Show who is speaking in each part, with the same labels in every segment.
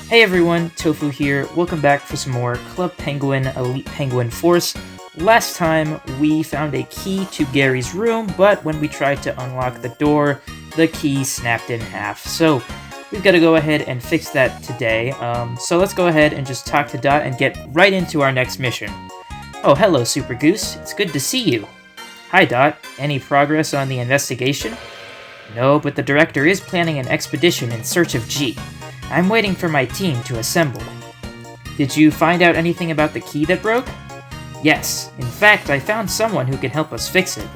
Speaker 1: Hey everyone, Tofu here. Welcome back for some more Club Penguin Elite Penguin Force. Last time we found a key to Gary's room, but when we tried to unlock the door, the key snapped in half. So we've got to go ahead and fix that today. So let's go ahead and just talk to Dot and get right into our next mission. Oh, hello, Super Goose. It's good to see you. Hi, Dot. Any progress on the investigation? No, but the director is planning an expedition in search of G. I'm waiting for my team to assemble. Did you find out anything about the key that broke? Yes. In fact, I found someone who can help us fix it.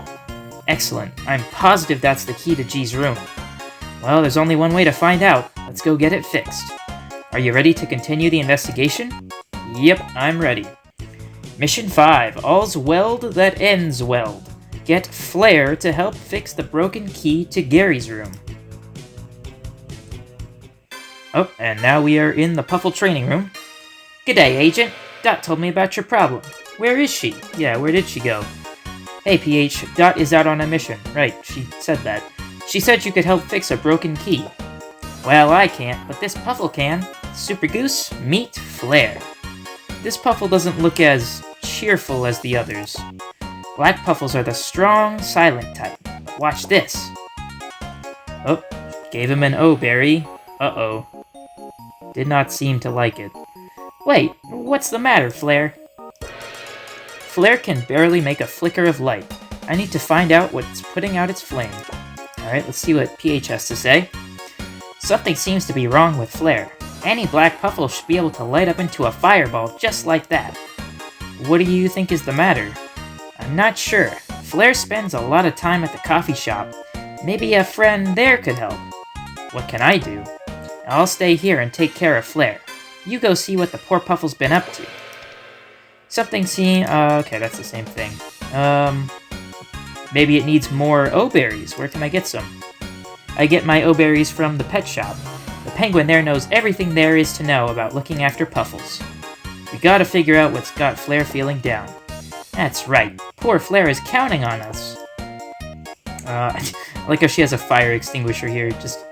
Speaker 1: Excellent. I'm positive that's the key to G's room. Well, there's only one way to find out. Let's go get it fixed. Are you ready to continue the investigation? Yep, I'm ready. Mission 5. All's Weld that ends Weld. Get Flare to help fix the broken key to Gary's room. Oh, and now we are in the Puffle training room. G'day, Agent. Dot told me about your problem. Where is she? Yeah, where did she go? Hey, PH. Dot is out on a mission. Right, she said that. She said you could help fix a broken key. Well, I can't, but this Puffle can. Super Goose, meet Flare. This Puffle doesn't look as cheerful as the others. Black Puffles are the strong, silent type. Watch this. Oh, gave him an O-berry. Uh-oh. Did not seem to like it. Wait, what's the matter, Flare? Flare can barely make a flicker of light. I need to find out what's putting out its flame. Alright, let's see what PH has to say. Something seems to be wrong with Flare. Any black Puffle should be able to light up into a fireball just like that. What do you think is the matter? I'm not sure. Flare spends a lot of time at the coffee shop. Maybe a friend there could help. What can I do? I'll stay here and take care of Flare. You go see what the poor Puffle's been up to. Something seem... okay, that's the same thing. Maybe it needs more O-berries. Where can I get some? I get my O-berries from the pet shop. The penguin there knows everything there is to know about looking after Puffles. We gotta figure out what's got Flare feeling down. That's right. Poor Flare is counting on us. I like how she has a fire extinguisher here, just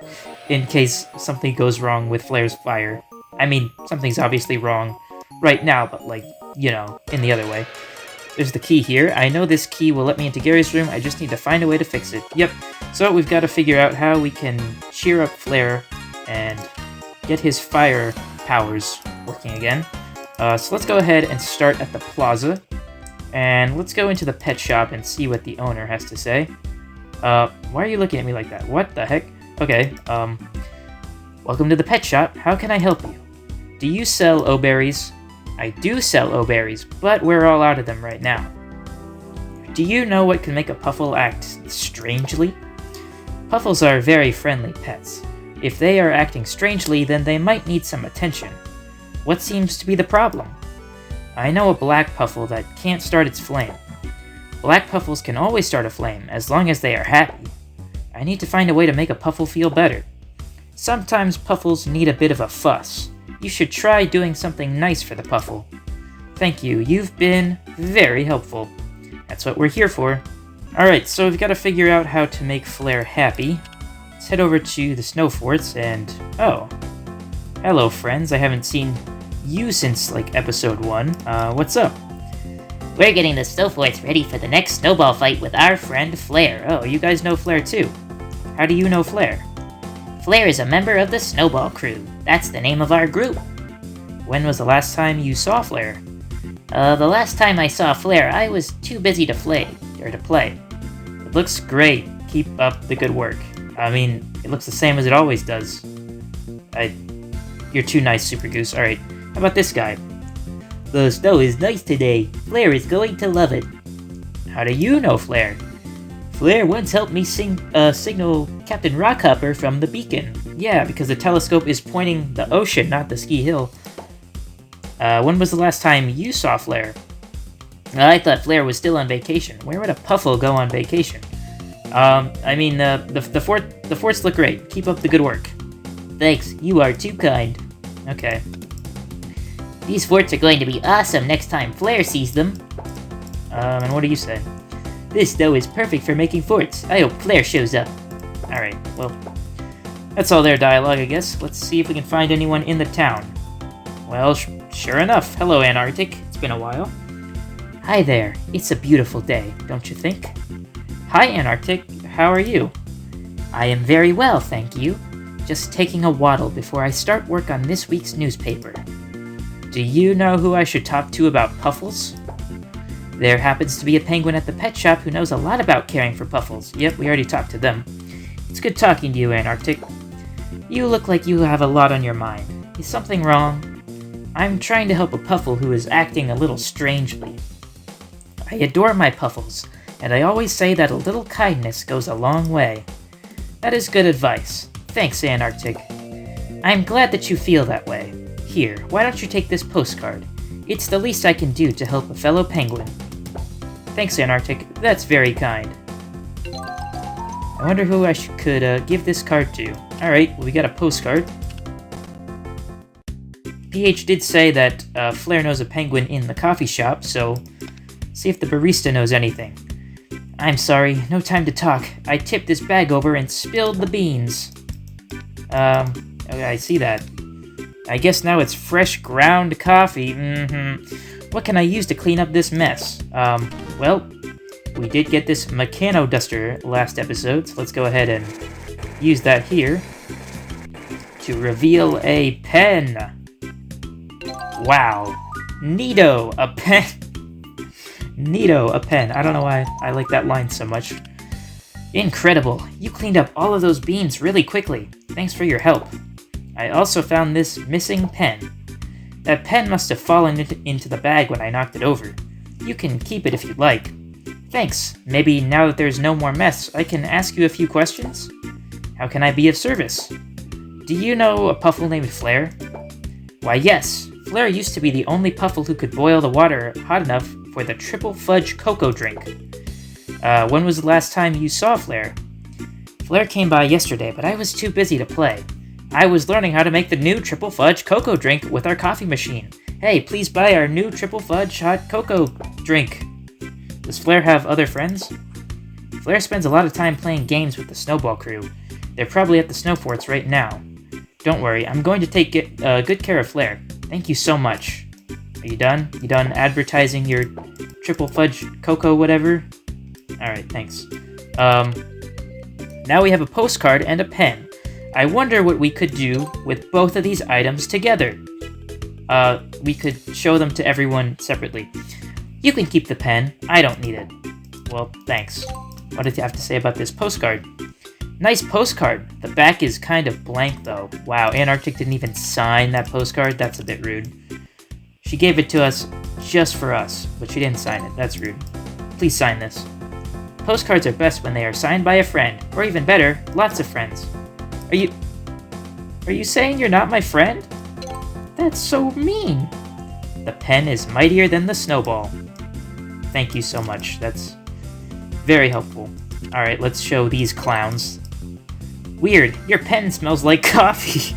Speaker 1: in case something goes wrong with Flare's fire. I mean, something's obviously wrong right now, but like, you know, in the other way. There's the key here. I know this key will let me into Gary's room, I just need to find a way to fix it. Yep, so we've got to figure out how we can cheer up Flare and get his fire powers working again. So let's go ahead and start at the plaza. And let's go into the pet shop and see what the owner has to say. Why are you looking at me like that? What the heck? Okay, welcome to the pet shop. How can I help you? Do you sell O-berries? I do sell O-berries, but we're all out of them right now. Do you know what can make a Puffle act strangely? Puffles are very friendly pets. If they are acting strangely, then they might need some attention. What seems to be the problem? I know a black Puffle that can't start its flame. Black Puffles can always start a flame, as long as they are happy. I need to find a way to make a Puffle feel better. Sometimes Puffles need a bit of a fuss. You should try doing something nice for the Puffle. Thank you, you've been very helpful. That's what we're here for. Alright, so we've got to figure out how to make Flare happy. Let's head over to the snow forts and... oh. Hello, friends. I haven't seen you since, like, episode 1. What's up?
Speaker 2: We're getting the snow forts ready for the next snowball fight with our friend Flare.
Speaker 1: Oh, you guys know Flare too. How do you know Flare?
Speaker 2: Flare is a member of the Snowball Crew. That's the name of our group.
Speaker 1: When was the last time you saw Flare?
Speaker 2: The last time I saw Flare, I was too busy to play.
Speaker 1: It looks great. Keep up the good work. I mean, it looks the same as it always does. You're too nice, Super Goose. Alright, how about this guy?
Speaker 3: The snow is nice today. Flare is going to love it.
Speaker 1: How do you know Flare?
Speaker 3: Flare once helped me signal Captain Rockhopper from the beacon.
Speaker 1: Yeah, because the telescope is pointing the ocean, not the ski hill. When was the last time you saw Flare?
Speaker 2: I thought Flare was still on vacation.
Speaker 1: Where would a Puffle go on vacation? The forts look great. Keep up the good work.
Speaker 3: Thanks, you are too kind.
Speaker 1: Okay.
Speaker 2: These forts are going to be awesome next time Flare sees them.
Speaker 1: And what do you say?
Speaker 3: This snow is perfect for making forts. I hope Flare shows up.
Speaker 1: Alright, well... That's all their dialogue, I guess. Let's see if we can find anyone in the town. Well, sure enough. Hello, Antarctic. It's been a while.
Speaker 3: Hi there. It's a beautiful day, don't you think?
Speaker 1: Hi, Antarctic. How are you?
Speaker 3: I am very well, thank you. Just taking a waddle before I start work on this week's newspaper.
Speaker 1: Do you know who I should talk to about Puffles?
Speaker 3: There happens to be a penguin at the pet shop who knows a lot about caring for Puffles.
Speaker 1: Yep, we already talked to them. It's good talking to you, Antarctic.
Speaker 3: You look like you have a lot on your mind. Is something wrong?
Speaker 1: I'm trying to help a Puffle who is acting a little strangely.
Speaker 3: I adore my Puffles, and I always say that a little kindness goes a long way.
Speaker 1: That is good advice. Thanks, Antarctic.
Speaker 3: I'm glad that you feel that way. Here, why don't you take this postcard? It's the least I can do to help a fellow penguin.
Speaker 1: Thanks, Antarctic. That's very kind. I wonder who I could give this card to. Alright, well, we got a postcard. PH did say that Flair knows a penguin in the coffee shop, so see if the barista knows anything.
Speaker 3: I'm sorry, no time to talk. I tipped this bag over and spilled the beans.
Speaker 1: Okay, I see that. I guess now it's fresh ground coffee. What can I use to clean up this mess? Well, we did get this Meccano duster last episode, so let's go ahead and use that here to reveal a pen. Wow. Neato, a pen. Neato, a pen. I don't know why I like that line so much. Incredible. You cleaned up all of those beans really quickly. Thanks for your help. I also found this missing pen. That pen must have fallen into the bag when I knocked it over. You can keep it if you'd like. Thanks. Maybe now that there's no more mess, I can ask you a few questions? How can I be of service? Do you know a Puffle named Flair? Why, yes. Flair used to be the only Puffle who could boil the water hot enough for the triple fudge cocoa drink. When was the last time you saw Flair? Flair came by yesterday, but I was too busy to play. I was learning how to make the new triple fudge cocoa drink with our coffee machine. Hey, please buy our new triple fudge hot cocoa drink. Does Flair have other friends? Flair spends a lot of time playing games with the Snowball crew. They're probably at the snow forts right now. Don't worry, I'm going to take good care of Flair. Thank you so much. Are you done? You done advertising your triple fudge cocoa whatever? Alright, thanks. Now we have a postcard and a pen. I wonder what we could do with both of these items together. We could show them to everyone separately. You can keep the pen. I don't need it. Well, thanks. What did you have to say about this postcard? Nice postcard. The back is kind of blank, though. Wow, Antarctic didn't even sign that postcard? That's a bit rude. She gave it to us just for us, but she didn't sign it. That's rude. Please sign this. Postcards are best when they are signed by a friend, or even better, lots of friends. Are you saying you're not my friend? That's so mean. The pen is mightier than the snowball. Thank you so much. That's very helpful. Alright, let's show these clowns. Weird, your pen smells like coffee.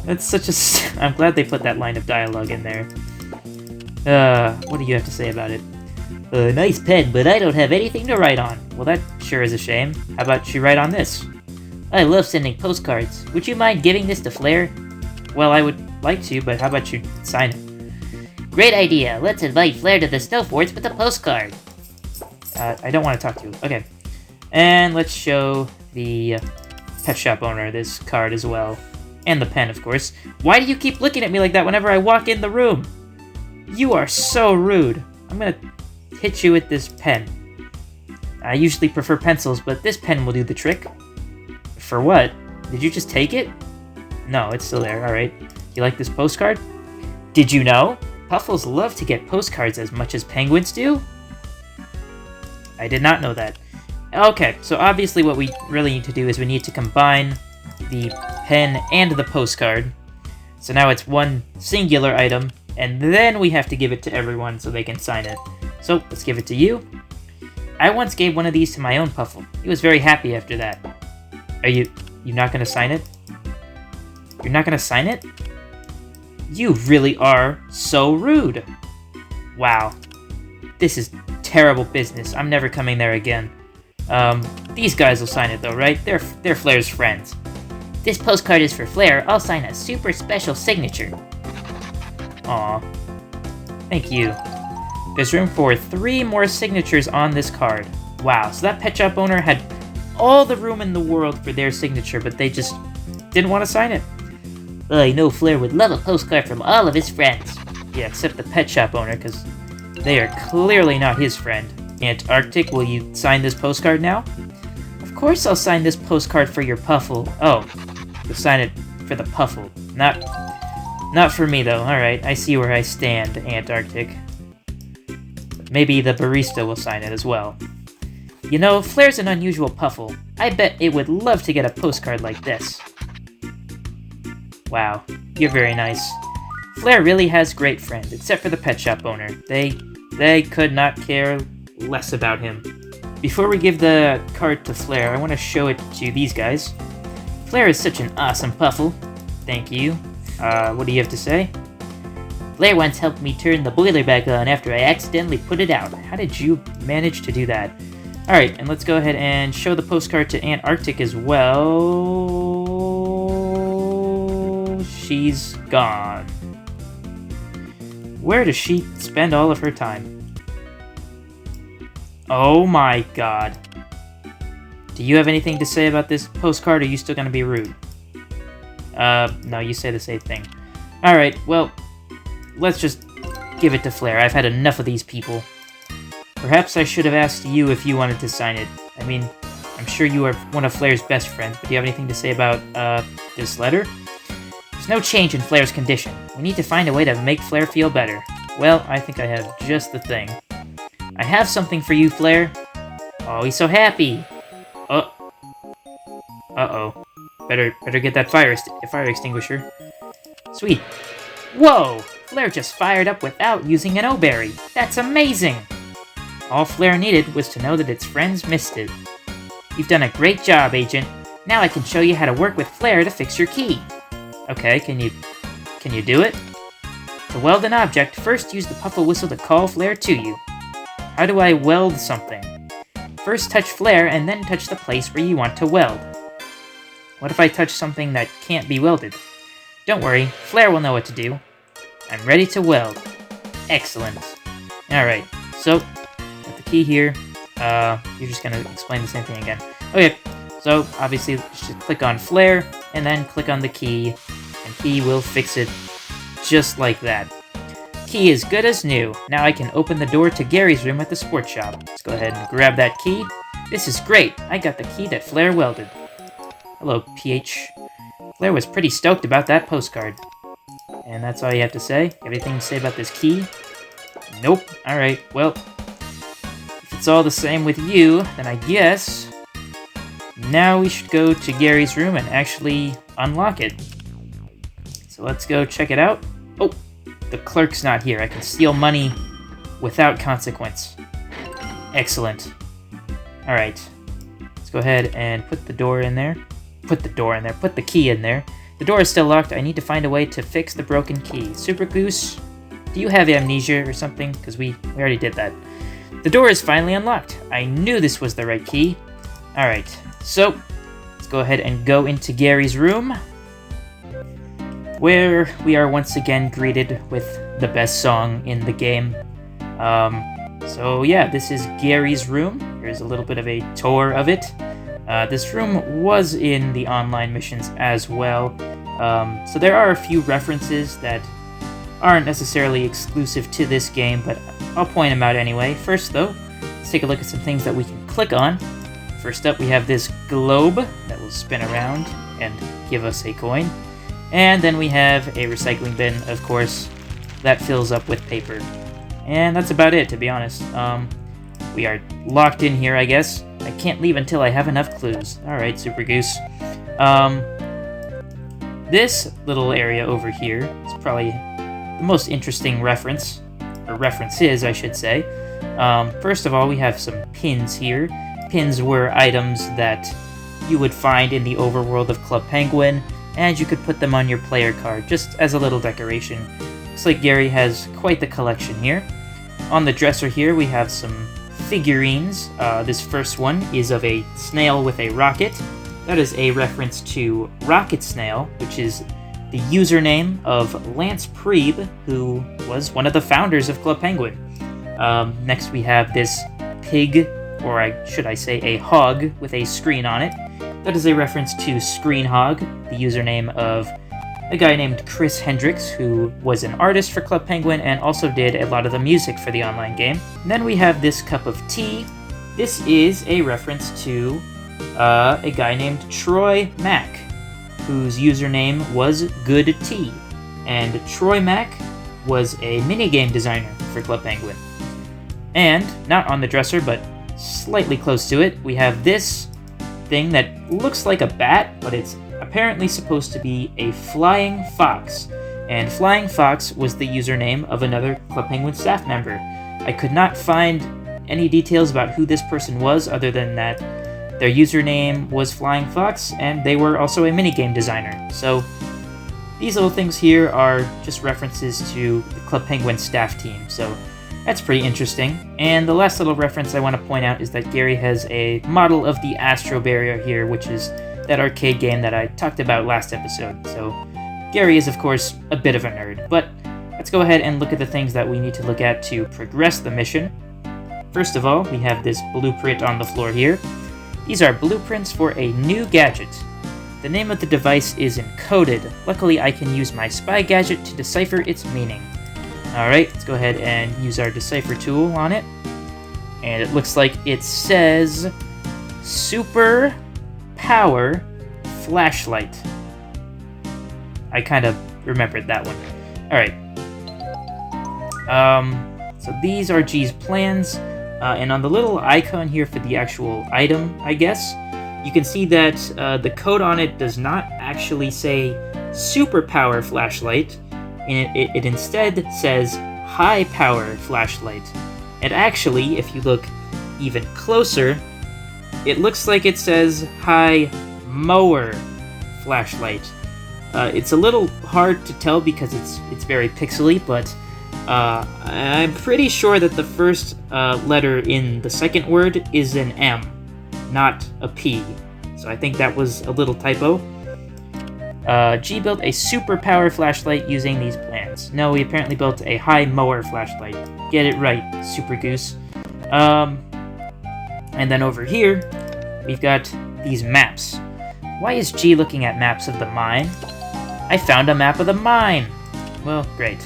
Speaker 1: That's such a... I'm glad they put that line of dialogue in there. What do you have to say about it?
Speaker 2: Nice pen, but I don't have anything to write on.
Speaker 1: Well, that sure is a shame. How about you write on this?
Speaker 2: I love sending postcards. Would you mind giving this to Flair?
Speaker 1: Well, I would like to, but how about you sign it?
Speaker 2: Great idea. Let's invite Flair to the snow forts with a postcard.
Speaker 1: I don't want to talk to you. Okay. And let's show the pet shop owner this card as well. And the pen, of course. Why do you keep looking at me like that whenever I walk in the room? You are so rude. I'm gonna hit you with this pen. I usually prefer pencils, but this pen will do the trick. For what? Did you just take it? No, it's still there. Alright. You like this postcard? Did you know? Puffles love to get postcards as much as penguins do? I did not know that. Okay, so obviously what we really need to do is we need to combine the pen and the postcard. So now it's one singular item, and then we have to give it to everyone so they can sign it. So, let's give it to you. I once gave one of these to my own Puffle. He was very happy after that. Are you not gonna sign it? You're not gonna sign it? You really are so rude. Wow. This is terrible business. I'm never coming there again. These guys will sign it though, right? They're Flair's friends.
Speaker 2: This postcard is for Flair. I'll sign a super special signature.
Speaker 1: Aw. Thank you. There's room for 3 more signatures on this card. Wow, so that pet shop owner had all the room in the world for their signature, but they just didn't want to sign it.
Speaker 2: Well, I know Flair would love a postcard from all of his friends.
Speaker 1: Yeah, except the pet shop owner, because they are clearly not his friend. Antarctic, will you sign this postcard now? Of course I'll sign this postcard for your Puffle. Oh, you'll sign it for the Puffle. Not for me, though. Alright, I see where I stand, Antarctic. Maybe the barista will sign it as well. You know, Flair's an unusual Puffle. I bet it would love to get a postcard like this. Wow, you're very nice. Flair really has great friends, except for the pet shop owner. They could not care less about him. Before we give the card to Flair, I want to show it to these guys. Flair is such an awesome Puffle. Thank you. What do you have to say?
Speaker 2: Flair once helped me turn the boiler back on after I accidentally put it out.
Speaker 1: How did you manage to do that? Alright, and let's go ahead and show the postcard to Antarctic as well. She's gone. Where does she spend all of her time? Oh my god. Do you have anything to say about this postcard, or are you still gonna be rude? No, you say the same thing. Alright, well, let's just give it to Flair. I've had enough of these people. Perhaps I should have asked you if you wanted to sign it. I mean, I'm sure you are one of Flair's best friends, but do you have anything to say about, this letter?
Speaker 2: There's no change in Flair's condition. We need to find a way to make Flair feel better.
Speaker 1: Well, I think I have just the thing.
Speaker 2: I have something for you, Flair. Oh, he's so happy.
Speaker 1: Uh-oh. Better get that fire extinguisher.
Speaker 2: Sweet. Whoa! Flair just fired up without using an O-berry. That's amazing! All Flair needed was to know that its friends missed it. You've done a great job, Agent. Now I can show you how to work with Flair to fix your key.
Speaker 1: Okay, can you do it?
Speaker 2: To weld an object, first use the Puffle whistle to call Flair to you.
Speaker 1: How do I weld something?
Speaker 2: First touch Flair and then touch the place where you want to weld.
Speaker 1: What if I touch something that can't be welded?
Speaker 2: Don't worry, Flair will know what to do. I'm ready to weld. Excellent.
Speaker 1: Alright, so, got the key here. You're just gonna explain the same thing again. Okay, so, obviously, just click on Flair, and then click on the key, and he will fix it just like that.
Speaker 2: Key is good as new. Now I can open the door to Gary's room at the sports shop.
Speaker 1: Let's go ahead and grab that key.
Speaker 2: This is great. I got the key that Flair welded.
Speaker 1: Hello, PH. Flair was pretty stoked about that postcard. And that's all you have to say? Everything to say about this key? Nope. Alright, well, if it's all the same with you, then I guess now we should go to Gary's room and actually unlock it. So let's go check it out. Oh, the clerk's not here. I can steal money without consequence. Excellent. Alright, let's go ahead and put the door in there. Put the key in there. The door is still locked. I need to find a way to fix the broken key. Super Goose, do you have amnesia or something? Because we already did that. The door is finally unlocked. I knew this was the right key. Alright, so let's go ahead and go into Gary's room, where we are once again greeted with the best song in the game. So yeah, this is Gary's room. Here's a little bit of a tour of it. This room was in the online missions as well, so there are a few references that aren't necessarily exclusive to this game, but I'll point them out anyway. First though, let's take a look at some things that we can click on. First up, we have this globe that will spin around and give us a coin. And then we have a recycling bin, of course, that fills up with paper. And that's about it, to be honest. We are locked in here, I guess. I can't leave until I have enough clues. Alright, Super Goose. This little area over here is probably the most interesting reference, or references, I should say. First of all, we have some pins here. Pins were items that you would find in the overworld of Club Penguin, and you could put them on your player card, just as a little decoration. Looks like Gary has quite the collection here. On the dresser here, we have some figurines. This first one is of a snail with a rocket. That is a reference to Rocket Snail, which is the username of Lance Preeb, who was one of the founders of Club Penguin. Next we have this pig, or should I say a hog, with a screen on it. That is a reference to Screen Hog, the username of a guy named Chris Hendricks, who was an artist for Club Penguin and also did a lot of the music for the online game. And then we have this cup of tea. This is a reference to a guy named Troy Mack, whose username was Good Tea. And Troy Mack was a minigame designer for Club Penguin. And, not on the dresser, but slightly close to it, we have this thing that looks like a bat, but it's apparently supposed to be a flying fox. And Flying Fox was the username of another Club Penguin staff member. I could not find any details about who this person was other than that their username was Flying Fox, and they were also a minigame designer. So these little things here are just references to the Club Penguin staff team, so that's pretty interesting. And the last little reference I want to point out is that Gary has a model of the Astro Barrier here, which is that arcade game that I talked about last episode. So Gary is, of course, a bit of a nerd, but let's go ahead and look at the things that we need to look at to progress the mission. First of all, we have this blueprint on the floor here. These are blueprints for a new gadget. The name of the device is encoded. Luckily, I can use my spy gadget to decipher its meaning. Alright, let's go ahead and use our decipher tool on it. And it looks like it says Super Power Flashlight. I kind of remembered that one. Alright. So these are G's plans. And on the little icon here for the actual item, I guess, you can see that the code on it does not actually say Super Power Flashlight. It instead says High Power Flashlight. And actually, if you look even closer, it looks like it says High Mower Flashlight. It's a little hard to tell because it's very pixely, but I'm pretty sure that the first letter in the second word is an M, not a P. So I think that was a little typo. G built a super power flashlight using these plans. No, he apparently built a high mower flashlight. Get it right, Super Goose. And then over here, we've got these maps. Why is G looking at maps of the mine? I found a map of the mine! Well, great.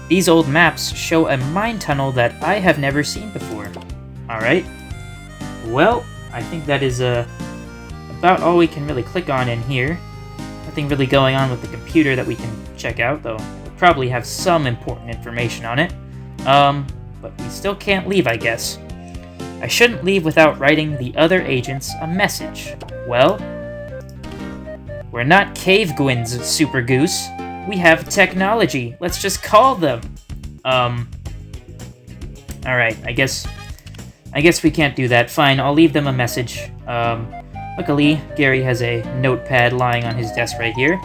Speaker 1: These old maps show a mine tunnel that I have never seen before. Alright. Well, I think that is about all we can really click on in here. Nothing really going on with the computer that we can check out, though we'll probably have some important information on it. But we still can't leave, I guess. I shouldn't leave without writing the other agents a message. Well, we're not cave gwins, Super Goose. We have technology. Let's just call them. Alright, I guess we can't do that. Fine, I'll leave them a message. Luckily, Gary has a notepad lying on his desk right here.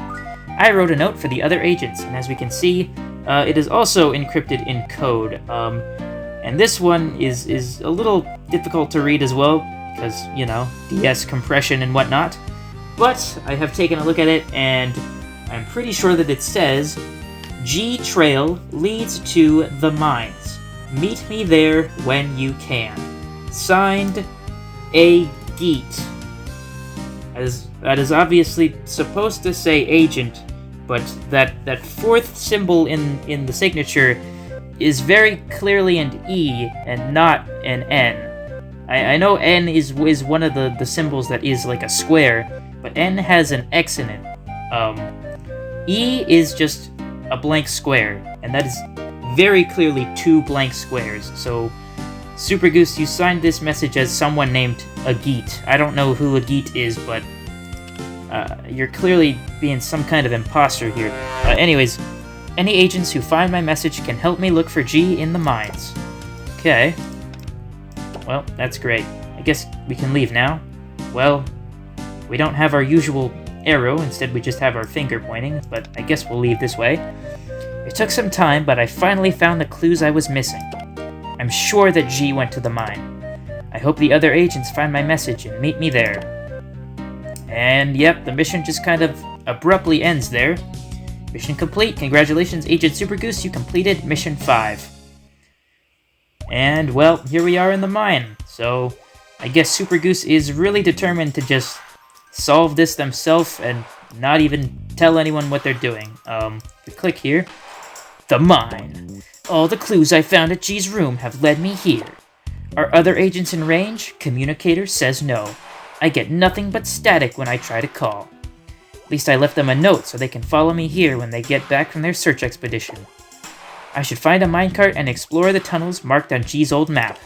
Speaker 1: I wrote a note for the other agents, and as we can see, it is also encrypted in code. And this one is a little difficult to read as well, because, you know, DS compression and whatnot. But I have taken a look at it, and I'm pretty sure that it says, G Trail leads to the mines. Meet me there when you can. Signed, A. Geet. That is obviously supposed to say agent, but that fourth symbol in the signature is very clearly an E and not an N. I know N is one of the symbols that is like a square, but N has an X in it. E is just a blank square, and that is very clearly two blank squares. So, Super Goose, you signed this message as someone named Ageet. I don't know who Ageet is, but you're clearly being some kind of imposter here. Anyways, any agents who find my message can help me look for G in the mines. Okay. Well, that's great. I guess we can leave now. Well, we don't have our usual arrow, instead we just have our finger pointing, but I guess we'll leave this way. It took some time, but I finally found the clues I was missing. I'm sure that G went to the mine. I hope the other agents find my message and meet me there. And yep, the mission just kind of abruptly ends there. Mission complete. Congratulations, Agent Super Goose, you completed Mission 5. And, well, here we are in the mine. So, I guess Super Goose is really determined to just solve this themselves and not even tell anyone what they're doing. We click here. The mine. All the clues I found at G's room have led me here. Are other agents in range? Communicator says no. I get nothing but static when I try to call. At least I left them a note so they can follow me here when they get back from their search expedition. I should find a minecart and explore the tunnels marked on G's old map.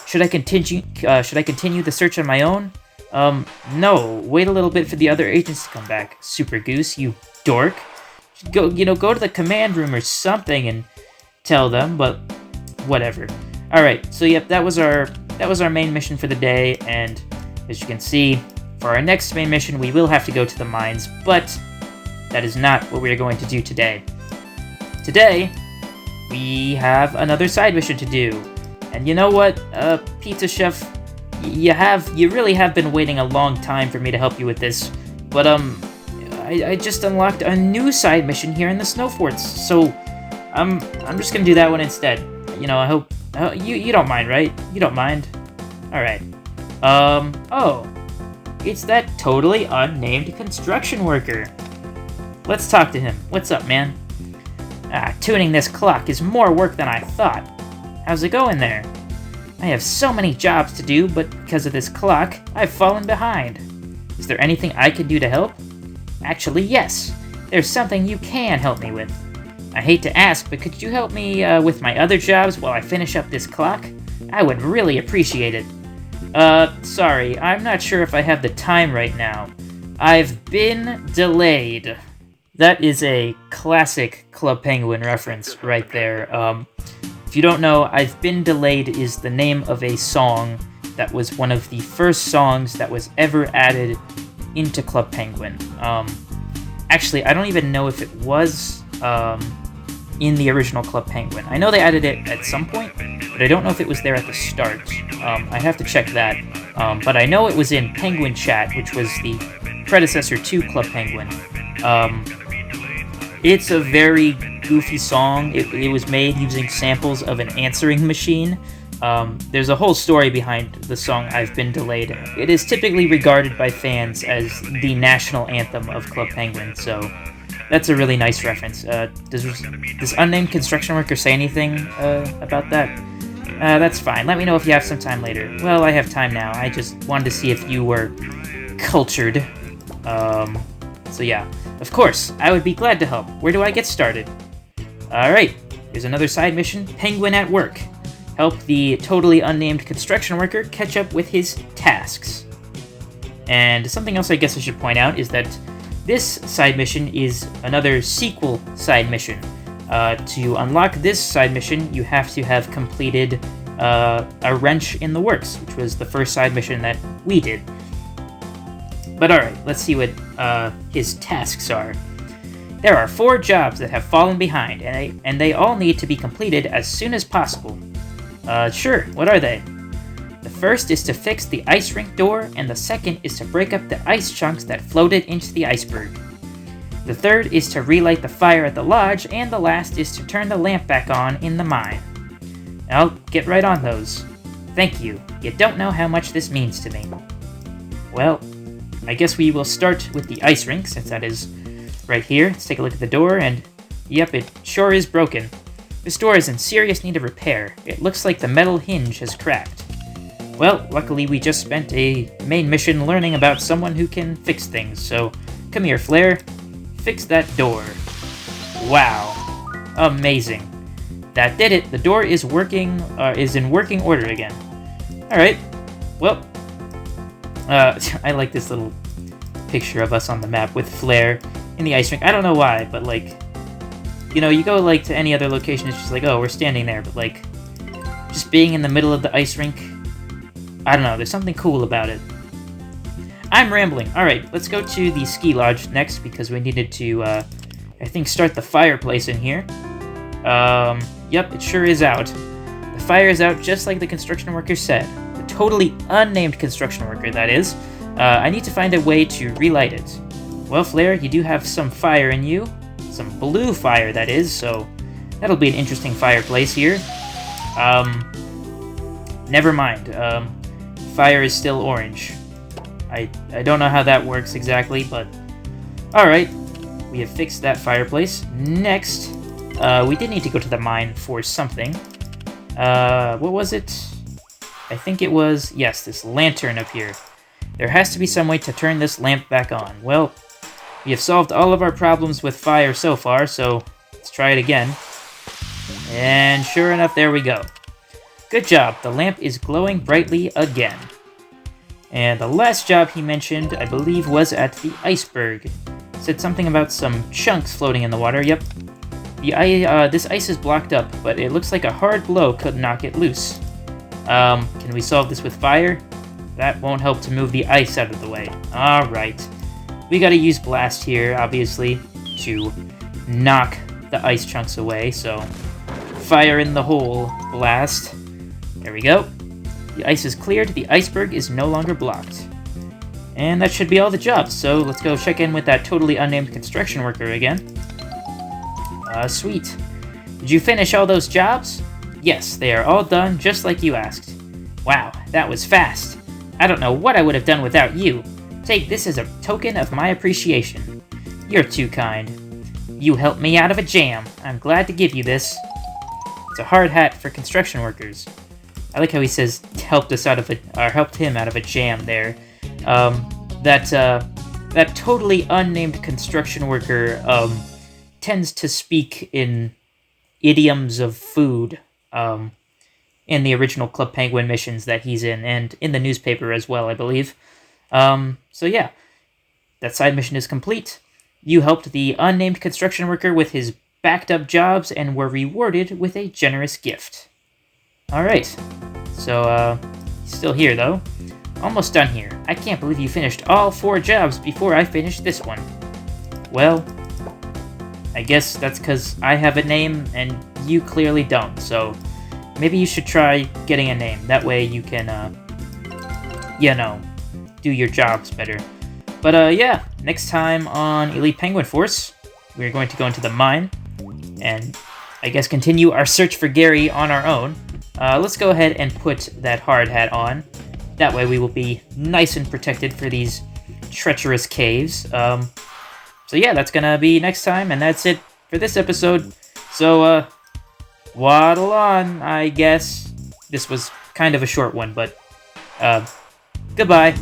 Speaker 1: Should I continue the search on my own? No. Wait a little bit for the other agents to come back. Super Goose, you dork. Go to the command room or something and tell them, but whatever. Alright, so yep, that was our main mission for the day, and as you can see, for our next main mission, we will have to go to the mines, but that is not what we are going to do today. Today, we have another side mission to do. And you know what, Pizza Chef, you really have been waiting a long time for me to help you with this, but I just unlocked a new side mission here in the Snow Forts, so I'm just gonna do that one instead. You know, I hope you don't mind, right? You don't mind. All right. Oh, it's that totally unnamed construction worker. Let's talk to him. What's up, man? Tuning this clock is more work than I thought. How's it going there? I have so many jobs to do, but because of this clock, I've fallen behind. Is there anything I can do to help? Actually, yes. There's something you can help me with. I hate to ask, but could you help me with my other jobs while I finish up this clock? I would really appreciate it. Sorry, I'm not sure if I have the time right now. I've been delayed. That is a classic Club Penguin reference right there. If you don't know, I've Been Delayed is the name of a song that was one of the first songs that was ever added into Club Penguin. Actually, I don't even know if it was in the original Club Penguin. I know they added it at some point, but I don't know if it was there at the start. I have to check that. But I know it was in Penguin Chat, which was the predecessor to Club Penguin. It's a very goofy song. It was made using samples of an answering machine. There's a whole story behind the song I've Been Delayed. It is typically regarded by fans as the national anthem of Club Penguin, so that's a really nice reference. Does unnamed construction worker say anything about that? That's fine. Let me know if you have some time later. Well, I have time now. I just wanted to see if you were cultured. So yeah. Of course, I would be glad to help. Where do I get started? Alright, here's another side mission, Penguin at Work. Help the totally unnamed construction worker catch up with his tasks. And something else I guess I should point out is that this side mission is another sequel side mission. To unlock this side mission, you have to have completed a wrench in the works, which was the first side mission that we did. But alright, let's see what his tasks are. There are 4 jobs that have fallen behind, and they all need to be completed as soon as possible. Sure, what are they? The first is to fix the ice rink door, and the second is to break up the ice chunks that floated into the iceberg. The third is to relight the fire at the lodge, and the last is to turn the lamp back on in the mine. I'll get right on those. Thank you. You don't know how much this means to me. Well, I guess we will start with the ice rink, since that is right here. Let's take a look at the door, and yep, it sure is broken. This door is in serious need of repair. It looks like the metal hinge has cracked. Well, luckily we just spent a main mission learning about someone who can fix things, so come here, Flare. Fix that door. Wow. Amazing. That did it. The door is in working order again. Alright. Well, I like this little picture of us on the map with Flare in the ice rink. I don't know why, but like, you know, you go like to any other location, it's just like, oh, we're standing there, but like, just being in the middle of the ice rink, I don't know, there's something cool about it. I'm rambling. Alright, let's go to the ski lodge next, because we needed to, I think, start the fireplace in here. Yep, it sure is out. The fire is out just like the construction worker said. The totally unnamed construction worker, that is. I need to find a way to relight it. Well, Flare, you do have some fire in you. Some blue fire, that is, so that'll be an interesting fireplace here. Never mind. Fire is still orange. I don't know how that works exactly, but... Alright, we have fixed that fireplace. Next, we did need to go to the mine for something. What was it? I think it was... Yes, this lantern up here. There has to be some way to turn this lamp back on. Well, we have solved all of our problems with fire so far, so let's try it again. And sure enough, there we go. Good job, the lamp is glowing brightly again. And the last job he mentioned, I believe, was at the iceberg. Said something about some chunks floating in the water. Yep. This ice is blocked up, but it looks like a hard blow could knock it loose. Can we solve this with fire? That won't help to move the ice out of the way. Alright. We gotta use blast here, obviously, to knock the ice chunks away, so... Fire in the hole, blast. There we go. The ice is cleared, the iceberg is no longer blocked. And that should be all the jobs, so let's go check in with that totally unnamed construction worker again. Sweet. Did you finish all those jobs? Yes, they are all done, just like you asked. Wow, that was fast. I don't know what I would have done without you. Take this as a token of my appreciation. You're too kind. You helped me out of a jam. I'm glad to give you this. It's a hard hat for construction workers. I like how he says helped him out of a jam there. That totally unnamed construction worker tends to speak in idioms of food in the original Club Penguin missions that he's in, and in the newspaper as well, I believe. So yeah, that side mission is complete. You helped the unnamed construction worker with his backed up jobs and were rewarded with a generous gift. Alright, so he's still here though. Almost done here. I can't believe you finished all 4 jobs before I finished this one. Well, I guess that's because I have a name and you clearly don't, so maybe you should try getting a name. That way you can, do your jobs better. But yeah, next time on Elite Penguin Force, we're going to go into the mine and I guess continue our search for Gary on our own. Let's go ahead and put that hard hat on. That way we will be nice and protected for these treacherous caves. So yeah, that's gonna be next time, and that's it for this episode. So, waddle on, I guess. This was kind of a short one, but, goodbye.